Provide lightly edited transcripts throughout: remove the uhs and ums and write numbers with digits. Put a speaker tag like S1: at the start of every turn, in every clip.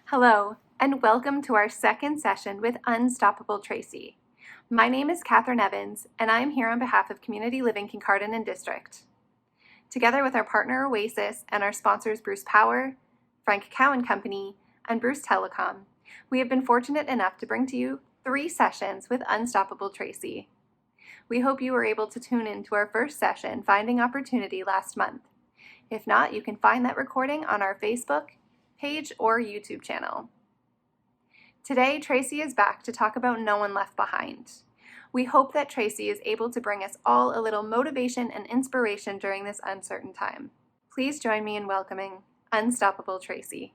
S1: Hello, and welcome to our second session with Unstoppable Tracy. My name is Katherine Evans, and I am here on behalf of Community Living Kincardine and District. Together with our partner Oasis and our sponsors Bruce Power, Frank Cowan Company, and Bruce Telecom, we have been fortunate enough to bring to you 3 sessions with Unstoppable Tracy. We hope you were able to tune in to our first session, Finding Opportunity, last month. If not, you can find that recording on our Facebook page or YouTube channel. Today, Tracy is back to talk about No One Left Behind. We hope that Tracy is able to bring us all a little motivation and inspiration during this uncertain time. Please join me in welcoming Unstoppable Tracy.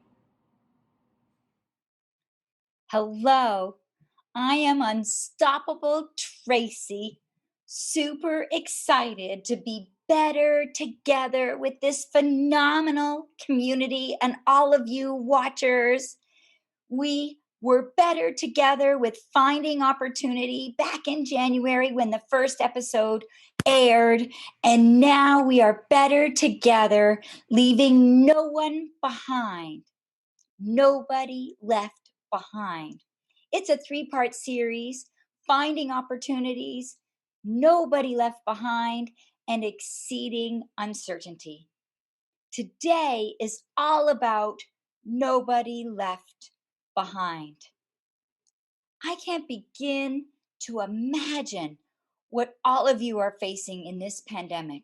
S2: Hello, I am Unstoppable Tracy. Super excited to be better together with this phenomenal community and all of you watchers. We were better together with Finding Opportunity back in January when the first episode aired, and now we are better together, leaving no one behind. Nobody left behind. It's a 3-part series, Finding Opportunities, Nobody Left Behind, and Exceeding Uncertainty. Today is all about nobody left behind. I can't begin to imagine what all of you are facing in this pandemic.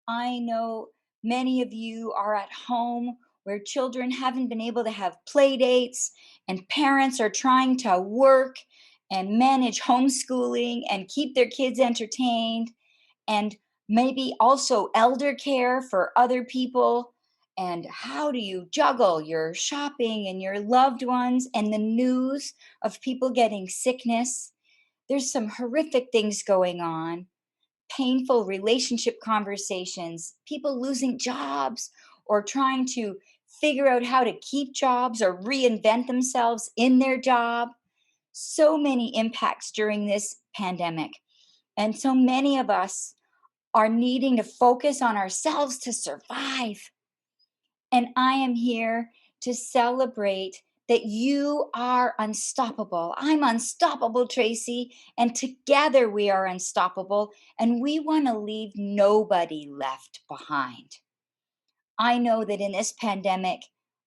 S2: I know many of you are at home where children haven't been able to have play dates, and parents are trying to work and manage homeschooling and keep their kids entertained, and maybe also elder care for other people. And how do you juggle your shopping and your loved ones and the news of people getting sickness? There's some horrific things going on, painful relationship conversations, people losing jobs or trying to figure out how to keep jobs or reinvent themselves in their job. So many impacts during this pandemic. And so many of us are needing to focus on ourselves to survive. And I am here to celebrate that you are unstoppable. I'm Unstoppable Tracy, and together we are unstoppable, and we want to leave nobody left behind. I know that in this pandemic,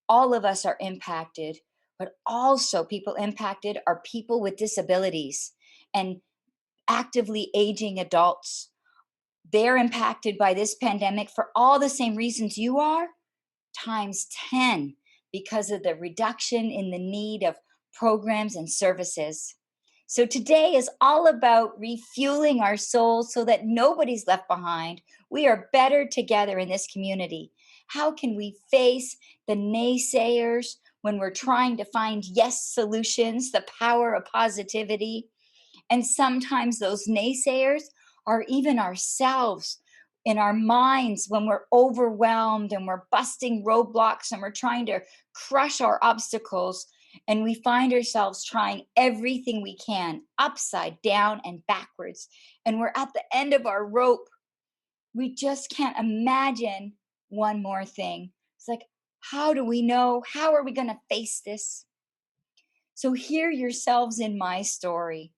S2: all of us are impacted, but also people impacted are people with disabilities and actively aging adults. They're impacted by this pandemic for all the same reasons you are, times 10, because of the reduction in the need of programs and services. So today is all about refueling our souls so that nobody's left behind. We are better together in this community. How can we face the naysayers when we're trying to find yes solutions, the power of positivity? And sometimes those naysayers are even ourselves in our minds when we're overwhelmed and we're busting roadblocks and we're trying to crush our obstacles. And we find ourselves trying everything we can, upside down and backwards. And we're at the end of our rope. We just can't imagine one more thing. It's like, how do we know? How are we going to face this? So hear yourselves in my story.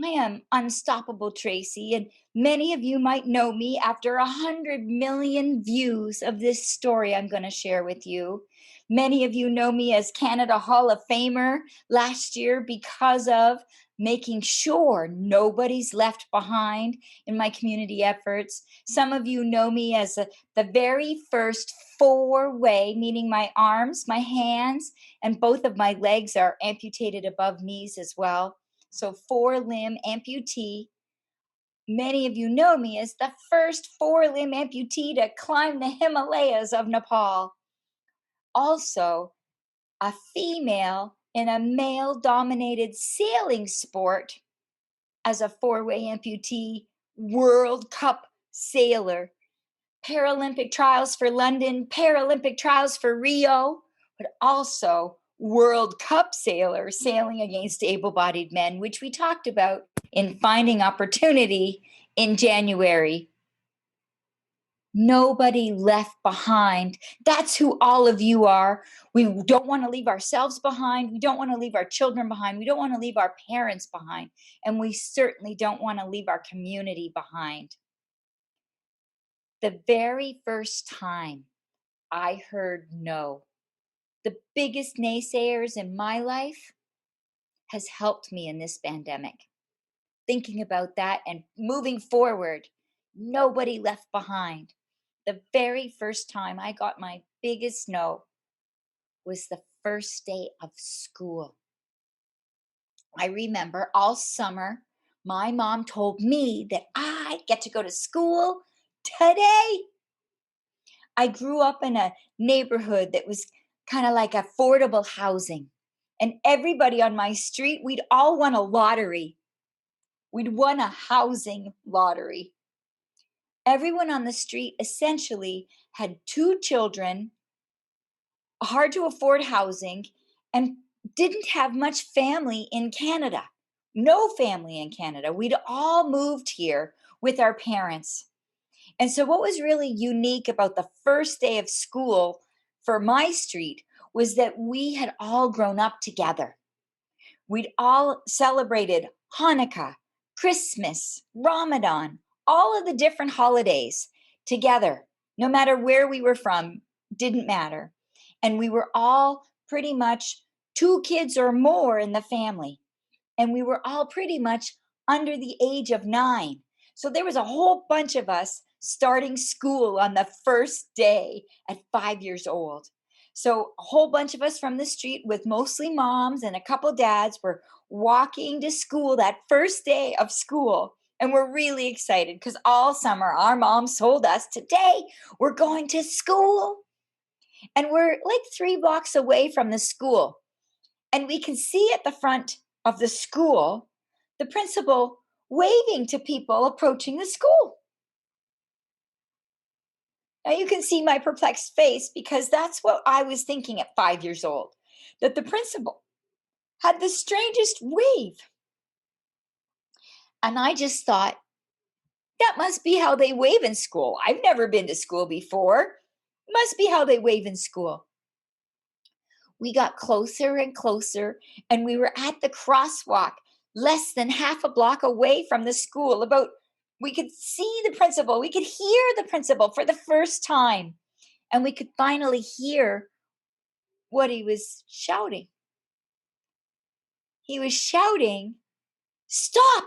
S2: I am Unstoppable Tracy, and many of you might know me after 100 million views of this story I'm going to share with you. Many of you know me as Canada Hall of Famer last year because of making sure nobody's left behind in my community efforts. Some of you know me as the very first 4-way, meaning my arms, my hands, and both of my legs are amputated above knees as well. So 4-limb amputee. Many of you know me as the first 4-limb amputee to climb the Himalayas of Nepal. Also, a female in a male-dominated sailing sport as a 4-way amputee World Cup sailor. Paralympic trials for London, Paralympic trials for Rio, but also World Cup sailor sailing against able-bodied men, which we talked about in Finding Opportunity in January. Nobody left behind. That's who all of you are. We don't want to leave ourselves behind. We don't want to leave our children behind. We don't want to leave our parents behind. And we certainly don't want to leave our community behind. The very first time I heard no, the biggest naysayers in my life has helped me in this pandemic. Thinking about that and moving forward, nobody left behind. The very first time I got my biggest no was the first day of school. I remember all summer, my mom told me that I get to go to school today. I grew up in a neighborhood that was kind of like affordable housing. And everybody on my street, we'd all won a lottery. We'd won a housing lottery. Everyone on the street essentially had 2 children, hard to afford housing, and didn't have much family in Canada. No family in Canada. We'd all moved here with our parents. And so, what was really unique about the first day of school for my street was that we had all grown up together. We'd all celebrated Hanukkah, Christmas, Ramadan, all of the different holidays together, no matter where we were from, didn't matter. And we were all pretty much 2 kids or more in the family. And we were all pretty much under the age of 9. So there was a whole bunch of us starting school on the first day at 5 years old. So a whole bunch of us from the street with mostly moms and a couple dads were walking to school that first day of school. And we're really excited because all summer our moms told us, today we're going to school. And we're like 3 blocks away from the school. And we can see at the front of the school the principal waving to people approaching the school. Now you can see my perplexed face because that's what I was thinking at 5 years old, that the principal had the strangest wave. And I just thought, that must be how they wave in school. I've never been to school before. Must be how they wave in school. We got closer and closer, and we were at the crosswalk, less than half a block away from the school. We could see the principal, we could hear the principal for the first time, and we could finally hear what he was shouting. He was shouting, "Stop!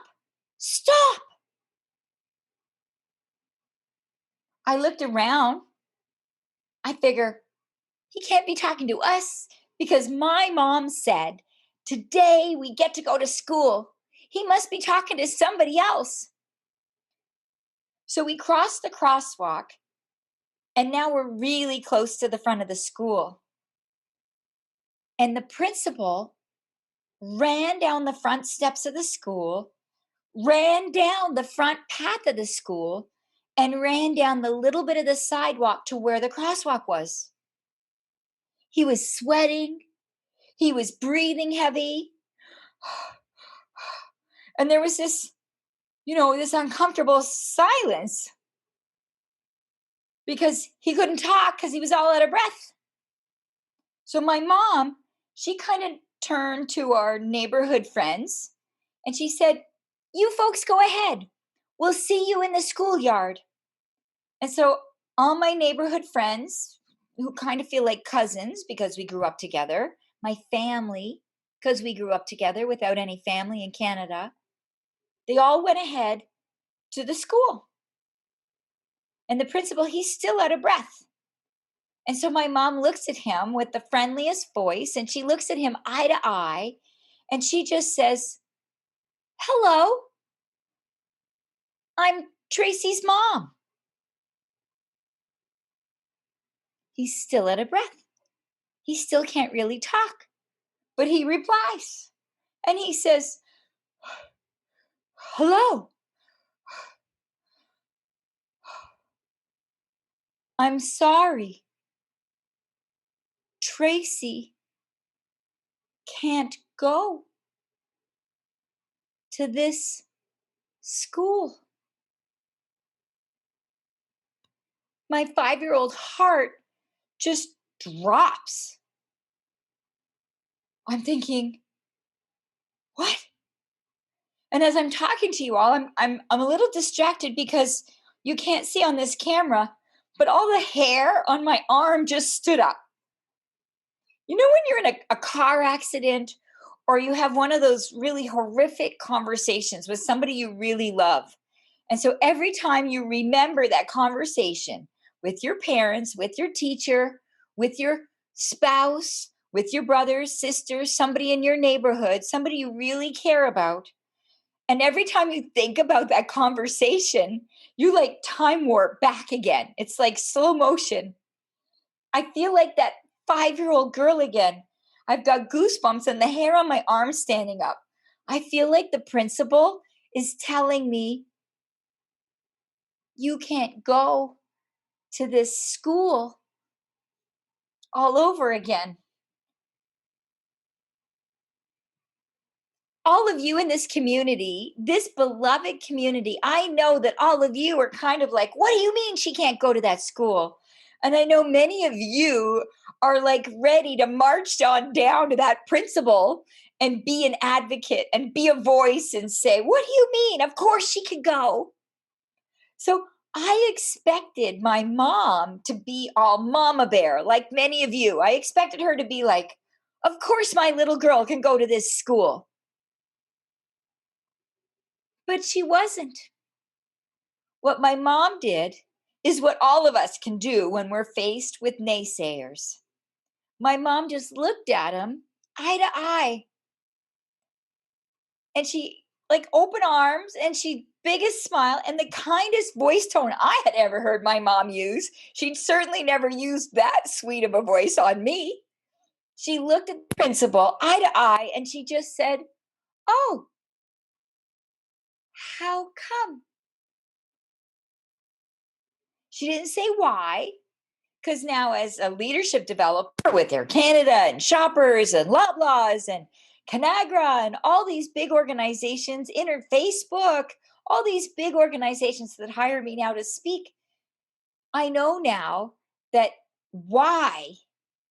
S2: Stop!" I looked around. I figure he can't be talking to us because my mom said, today we get to go to school. He must be talking to somebody else. So we crossed the crosswalk, and now we're really close to the front of the school. And the principal ran down the front steps of the school, ran down the front path of the school, and ran down the little bit of the sidewalk to where the crosswalk was. He was sweating. He was breathing heavy. And there was this uncomfortable silence because he couldn't talk because he was all out of breath. So my mom, she kind of turned to our neighborhood friends and she said, "You folks go ahead. We'll see you in the schoolyard." And so all my neighborhood friends, who kind of feel like cousins because we grew up together, my family, because we grew up together without any family in Canada, they all went ahead to the school. And the principal, he's still out of breath. And so my mom looks at him with the friendliest voice, and she looks at him eye to eye, and she just says, "Hello, I'm Tracy's mom." He's still out of breath. He still can't really talk, but he replies, and he says, "Hello, I'm sorry. Tracy can't go to this school." my 5-year-old heart just drops. I'm thinking, what? And as I'm talking to you all, I'm a little distracted because you can't see on this camera, but all the hair on my arm just stood up. You know, when you're in a car accident or you have one of those really horrific conversations with somebody you really love. And so every time you remember that conversation with your parents, with your teacher, with your spouse, with your brothers, sisters, somebody in your neighborhood, somebody you really care about, and every time you think about that conversation, you like time warp back again. It's like slow motion. I feel like that 5-year-old girl again. I've got goosebumps and the hair on my arm standing up. I feel like the principal is telling me, you can't go to this school all over again. All of you in this community, this beloved community, I know that all of you are kind of like, what do you mean she can't go to that school? And I know many of you are like ready to march on down to that principal and be an advocate and be a voice and say, what do you mean? Of course she could go. So I expected my mom to be all mama bear, like many of you. I expected her to be like, of course my little girl can go to this school. But she wasn't. What my mom did is what all of us can do when we're faced with naysayers. My mom just looked at him eye to eye and she like open arms and she biggest smile and the kindest voice tone I had ever heard my mom use. She'd certainly never used that sweet of a voice on me. She looked at the principal eye to eye and she just said, "Oh, how come?" She didn't say why, because now as a leadership developer with Air Canada and Shoppers and Loblaws and Conagra and all these big organizations, Facebook, all these big organizations that hire me now to speak, I know now that why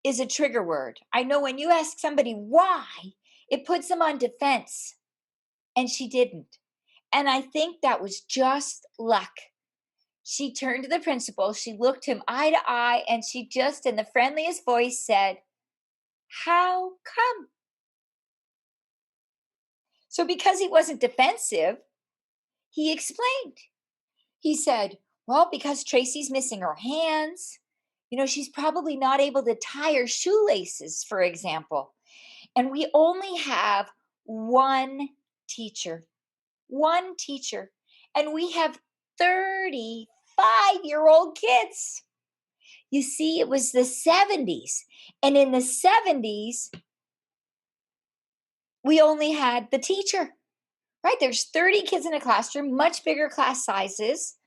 S2: is a trigger word. I know when you ask somebody why, it puts them on defense. And she didn't. And I think that was just luck. She turned to the principal, she looked him eye to eye, and she just, in the friendliest voice, said, "How come?" So, because he wasn't defensive, he explained. He said, "Well, because Tracy's missing her hands, she's probably not able to tie her shoelaces, for example. And we only have one teacher, one teacher, and we have 35-year-old kids." You see, it was the 70s. And in the 70s, we only had the teacher, right? There's 30 kids in a classroom, much bigger class sizes.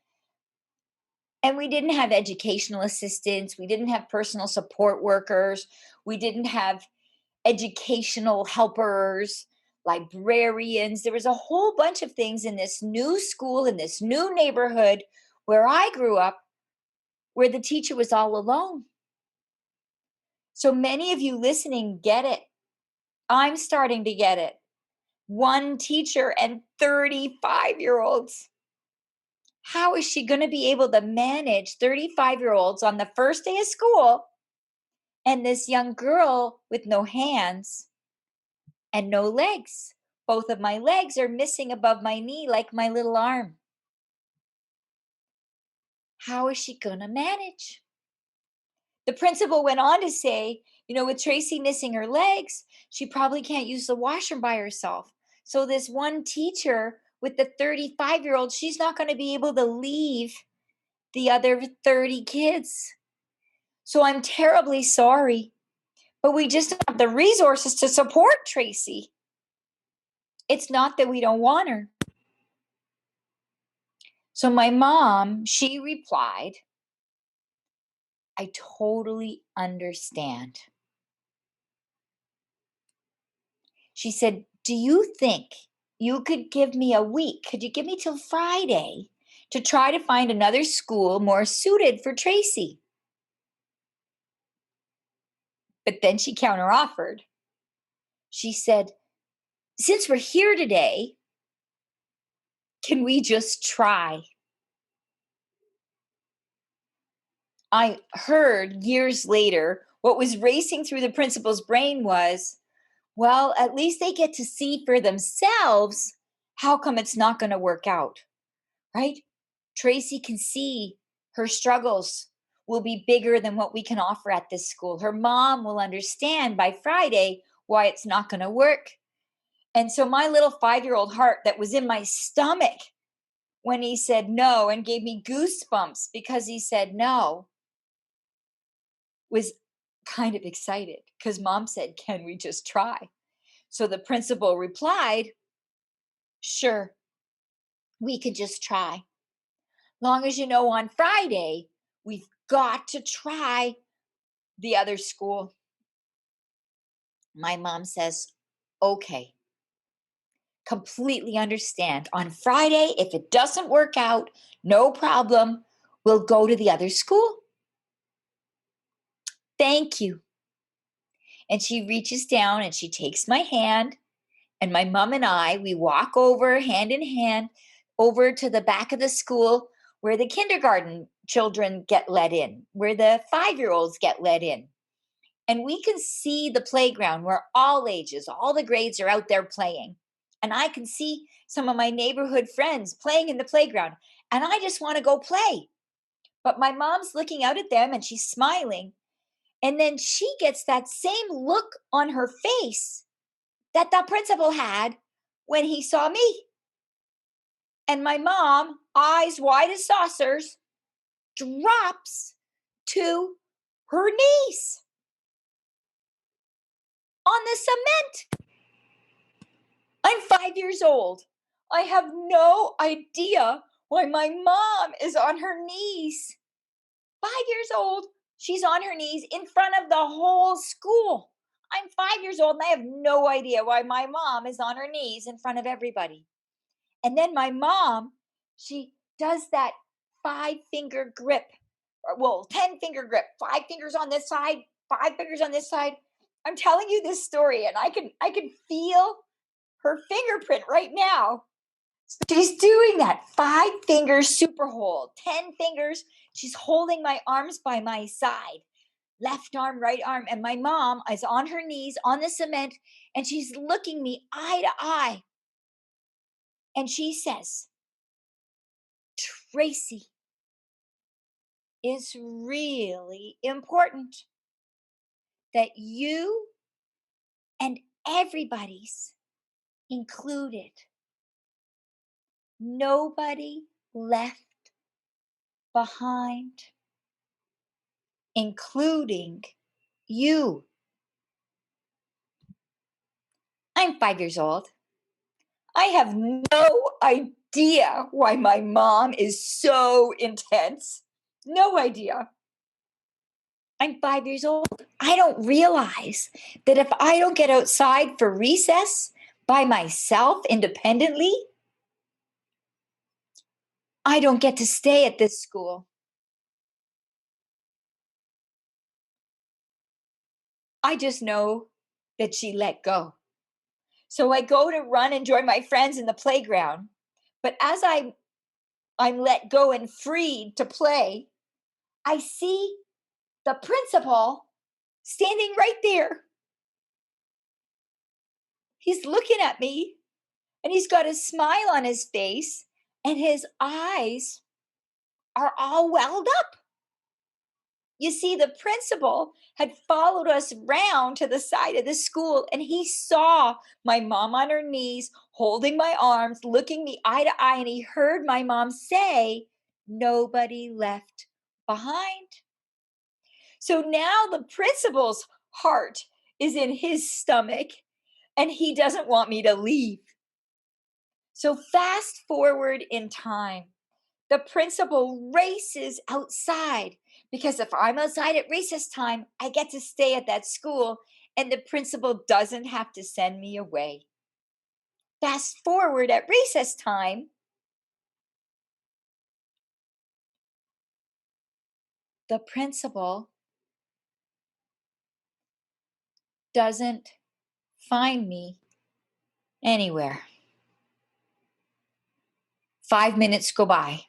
S2: And we didn't have educational assistants. We didn't have personal support workers. We didn't have educational helpers, librarians. There was a whole bunch of things in this new school, in this new neighborhood where I grew up, where the teacher was all alone. So many of you listening get it. I'm starting to get it. One teacher and 35-year-olds. How is she going to be able to manage 35-year-olds on the first day of school and this young girl with no hands and no legs? Both of my legs are missing above my knee like my little arm. How is she going to manage? The principal went on to say, with Tracy missing her legs, she probably can't use the washroom by herself. So this one teacher with the 35-year-old, she's not going to be able to leave the other 30 kids. So I'm terribly sorry, but we just don't have the resources to support Tracy. It's not that we don't want her. So my mom, she replied, "I totally understand." She said, "Do you think you could give me a week? Could you give me till Friday to try to find another school more suited for Tracy. But then she counteroffered. She said, "Since we're here today, can we just try?" I heard years later what was racing through the principal's brain was, well, at least they get to see for themselves how come it's not going to work out, right? Tracy can see her struggles will be bigger than what we can offer at this school. Her mom will understand by Friday why it's not going to work. And so my little 5-year-old heart that was in my stomach when he said no and gave me goosebumps because he said no was kind of excited because mom said, "Can we just try?" So the principal replied, "Sure, we can just try. Long as you know on Friday, we've got to try the other school." My mom says, "Okay, completely understand. On Friday, if it doesn't work out, no problem. We'll go to the other school. Thank you." And she reaches down and she takes my hand. And my mom and I, we walk over hand in hand over to the back of the school where the kindergarten children get let in, where the 5-year-olds get let in. And we can see the playground where all ages, all the grades are out there playing. And I can see some of my neighborhood friends playing in the playground. And I just want to go play. But my mom's looking out at them and she's smiling. And then she gets that same look on her face that the principal had when he saw me. And my mom, eyes wide as saucers, drops to her knees on the cement. I'm 5 years old. I have no idea why my mom is on her knees. 5 years old, she's on her knees in front of the whole school. I'm 5 years old and I have no idea why my mom is on her knees in front of everybody. And then my mom, she does that 5-finger grip, well, 10-finger grip, 5 fingers on this side, 5 fingers on this side. I'm telling you this story and I can feel her fingerprint right now. She's doing that 5-finger super hold, 10 fingers. She's holding my arms by my side, left arm, right arm. And my mom is on her knees on the cement and she's looking me eye to eye. And she says, "Tracy, it's really important that you and everybody's included. Nobody left behind, including you." I'm 5 years old. I have no idea why my mom is so intense. No idea. I'm 5 years old. I don't realize that if I don't get outside for recess by myself independently, I don't get to stay at this school. I just know that she let go. So I go to run and join my friends in the playground. But as I'm let go and freed to play, I see the principal standing right there. He's looking at me and he's got a smile on his face and his eyes are all welled up. You see, the principal had followed us round to the side of the school and he saw my mom on her knees, holding my arms, looking me eye to eye, and he heard my mom say, "Nobody left behind." So now the principal's heart is in his stomach and he doesn't want me to leave. So fast forward in time. The principal races outside because if I'm outside at recess time, I get to stay at that school and the principal doesn't have to send me away. Fast forward at recess time, The principal doesn't find me anywhere. 5 minutes go by.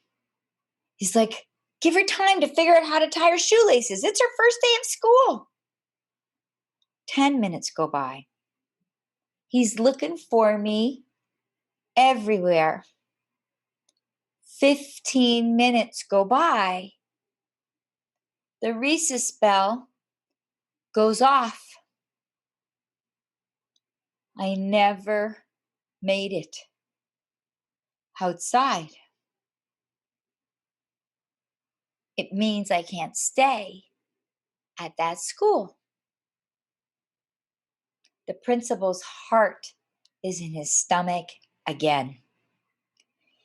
S2: He's like, give her time to figure out how to tie her shoelaces. It's her first day of school. 10 minutes go by. He's looking for me everywhere. 15 minutes go by. The recess bell goes off. I never made it outside. It means I can't stay at that school. The principal's heart is in his stomach again.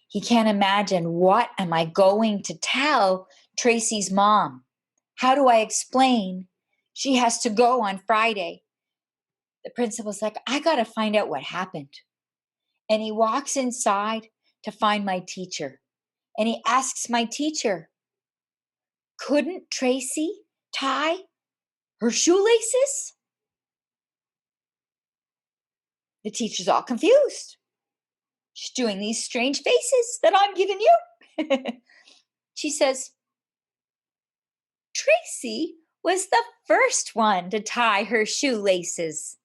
S2: He can't imagine, what am I going to tell Tracy's mom? How do I explain she has to go on Friday? The principal's like, I got to find out what happened. And he walks inside to find my teacher. And he asks my teacher, couldn't Tracy tie her shoelaces? The teacher's all confused. She's doing these strange faces that I'm giving you. She says, Tracy was the first one to tie her shoelaces.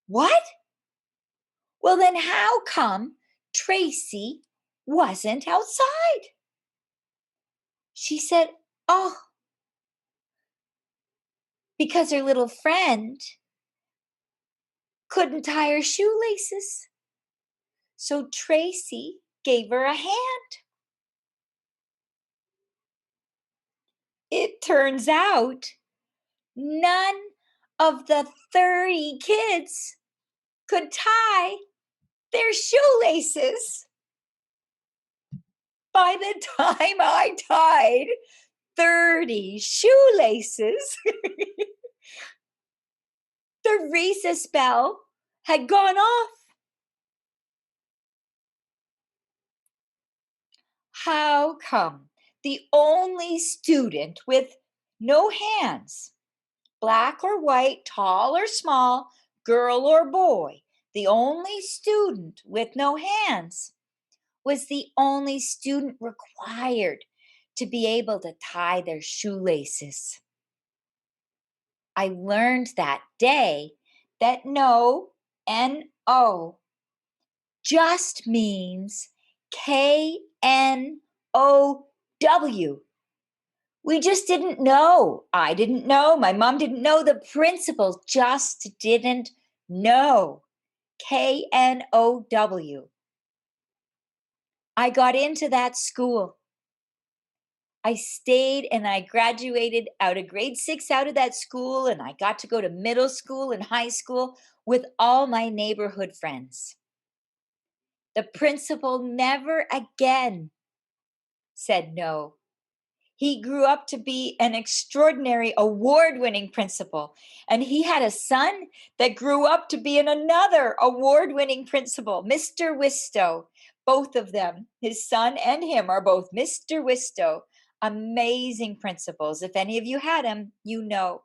S2: What? Well, then how come Tracy wasn't outside? She said, oh, because her little friend couldn't tie her shoelaces. So Tracy gave her a hand. It turns out none of the 30 kids could tie their shoelaces. By the time I tied 30 shoelaces, the recess bell had gone off. How come the only student with no hands, black or white, tall or small, girl or boy, the only student with no hands was the only student required to be able to tie their shoelaces? I learned that day that no, N-O, just means K-N-O-W. We just didn't know. I didn't know. My mom didn't know. The principal just didn't know. K-N-O-W. I got into that school. I stayed and I graduated out of grade 6 out of that school, and I got to go to middle school and high school with all my neighborhood friends. The principal never again said no. He grew up to be an extraordinary award-winning principal, and he had a son that grew up to be another award-winning principal, Mr. Wistow. Both of them, his son and him, are both Mr. Wistow. Amazing principals. If any of you had them, you know.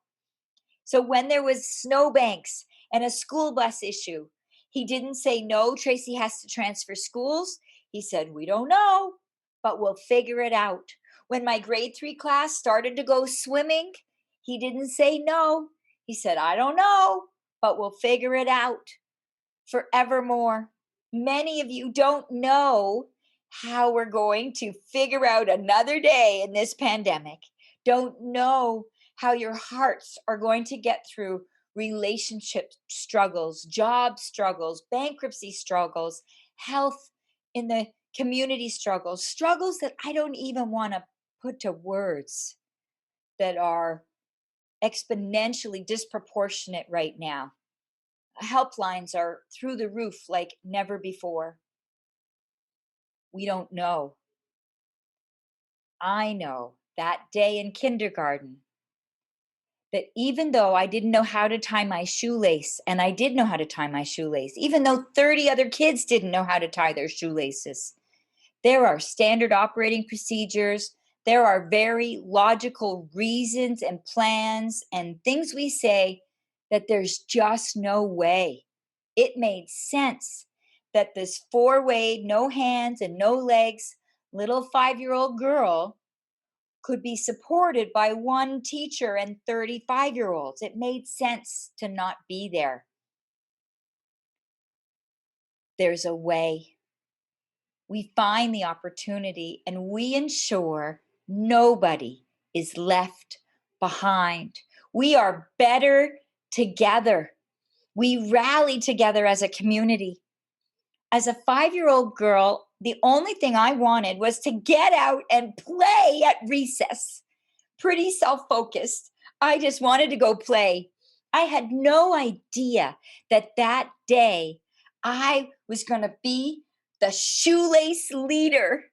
S2: So when there was snowbanks and a school bus issue, he didn't say, no, Tracy has to transfer schools. He said, we don't know, but we'll figure it out. When my grade 3 class started to go swimming, he didn't say no. He said, I don't know, but we'll figure it out. Forevermore. Many of you don't know how we're going to figure out another day in this pandemic. Don't know how your hearts are going to get through relationship struggles, job struggles, bankruptcy struggles, health in the community struggles, struggles that I don't even want to put to words, that are exponentially disproportionate right now. Helplines are through the roof like never before. We don't know. I know that day in kindergarten that even though I didn't know how to tie my shoelace, and I did know how to tie my shoelace, even though 30 other kids didn't know how to tie their shoelaces, There are standard operating procedures. There are very logical reasons and plans and things we say that there's just no way. It made sense that this four-way, no hands and no legs, little 5-year-old girl could be supported by one teacher and 35-year-olds. It made sense to not be there. There's a way. We find the opportunity and we ensure nobody is left behind. We are better together. We rally together as a community. As a 5-year-old girl, the only thing I wanted was to get out and play at recess. Pretty self-focused. I just wanted to go play. I had no idea that that day I was going to be the shoelace leader.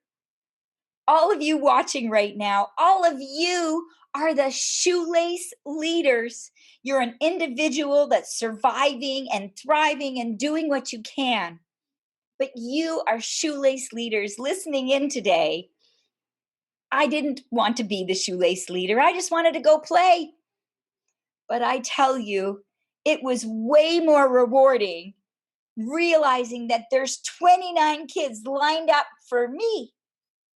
S2: All of you watching right now, all of you are the shoelace leaders. You're an individual that's surviving and thriving and doing what you can. But you are shoelace leaders listening in today. I didn't want to be the shoelace leader. I just wanted to go play. But I tell you, it was way more rewarding realizing that there's 29 kids lined up for me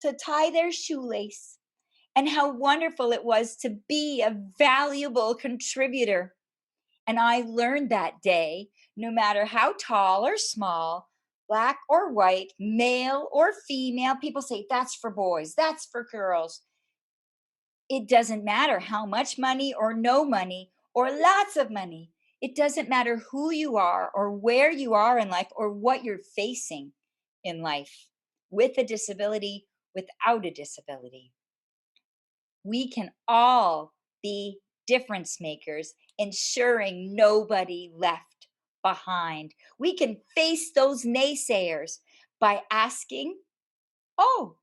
S2: to tie their shoelace, and how wonderful it was to be a valuable contributor. And I learned that day, no matter how tall or small, black or white, male or female, people say that's for boys, that's for girls. It doesn't matter how much money or no money or lots of money. It doesn't matter who you are or where you are in life or what you're facing in life, with a disability, without a disability. We can all be difference makers, ensuring nobody left behind. We can face those naysayers by asking, oh,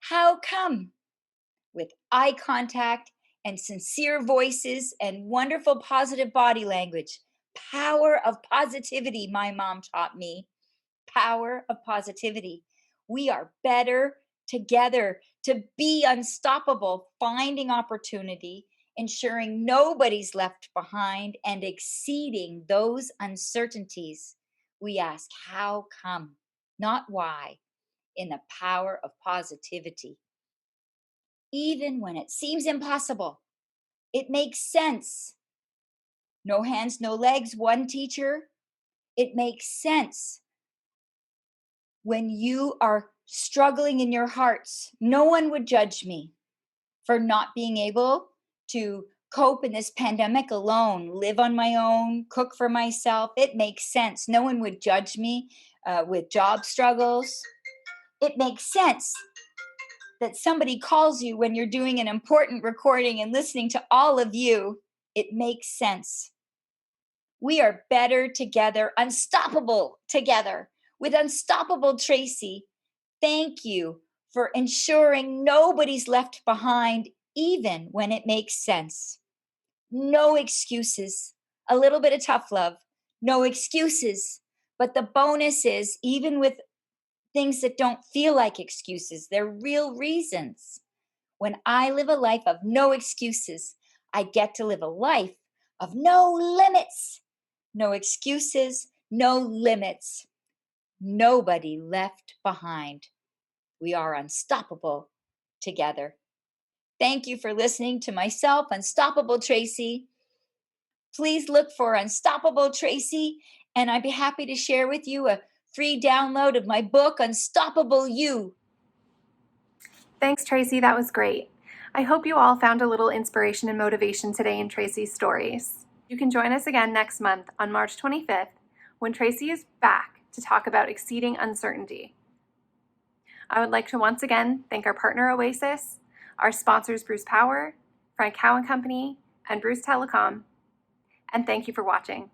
S2: how come? With eye contact and sincere voices and wonderful positive body language. Power of positivity, my mom taught me. Power of positivity. We are better together to be unstoppable, finding opportunity, ensuring nobody's left behind, and exceeding those uncertainties. We ask, how come? Not why, in the power of positivity. Even when it seems impossible, it makes sense. No hands, no legs, one teacher. It makes sense. When you are struggling in your hearts, no one would judge me for not being able to cope in this pandemic alone, live on my own, cook for myself. It makes sense. No one would judge me with job struggles. It makes sense that somebody calls you when you're doing an important recording and listening to all of you. It makes sense. We are better together, unstoppable together. With Unstoppable Tracy, thank you for ensuring nobody's left behind, even when it makes sense. No excuses. A little bit of tough love. No excuses. But the bonus is, even with things that don't feel like excuses, they're real reasons. When I live a life of no excuses, I get to live a life of no limits. No excuses, no limits. Nobody left behind. We are unstoppable together. Thank you for listening to myself, Unstoppable Tracy. Please look for Unstoppable Tracy, and I'd be happy to share with you a free download of my book, Unstoppable You.
S1: Thanks, Tracy. That was great. I hope you all found a little inspiration and motivation today in Tracy's stories. You can join us again next month on March 25th when Tracy is back to talk about exceeding uncertainty. I would like to once again thank our partner Oasis, our sponsors Bruce Power, Frank Cowan Company, and Bruce Telecom, and thank you for watching.